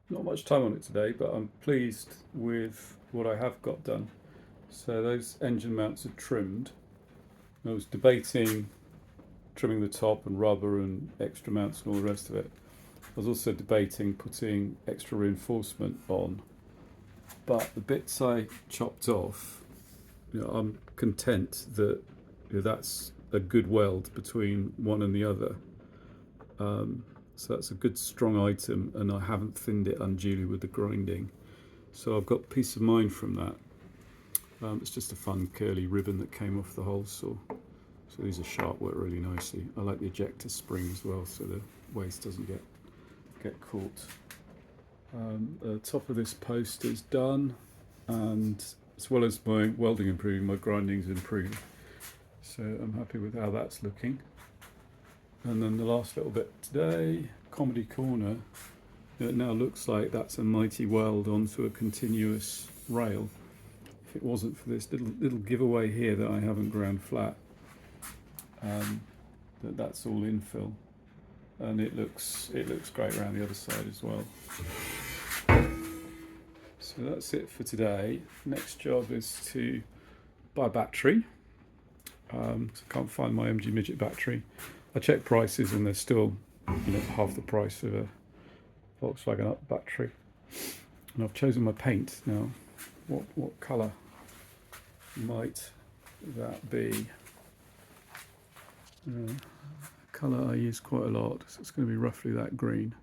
Not much time on it today, but I'm pleased with what I have got done. So those engine mounts are trimmed. I was debating trimming the top and rubber and extra mounts and all the rest of it. I was also debating putting extra reinforcement on, but the bits I chopped off, I'm content that that's a good weld between one and the other. So that's a good strong item, and I haven't thinned it unduly with the grinding. So I've got peace of mind from that. It's just a fun curly ribbon that came off the hole saw. So these are sharp, work really nicely. I like the ejector spring as well, so the waste doesn't get caught. The top of this post is done, and as well as my welding improving, my grinding's improved. So I'm happy with how that's looking. And then the last little bit today, comedy corner. It now looks like that's a mighty weld onto a continuous rail. If it wasn't for this little giveaway here that I haven't ground flat, that's all infill, and it looks great around the other side as well. So that's it for today. Next job is to buy a battery. So I can't find my MG Midget battery. I checked prices and they're still half the price of a Volkswagen Up battery. And I've chosen my paint now. What colour might that be? Colour I use quite a lot, so it's going to be roughly that green.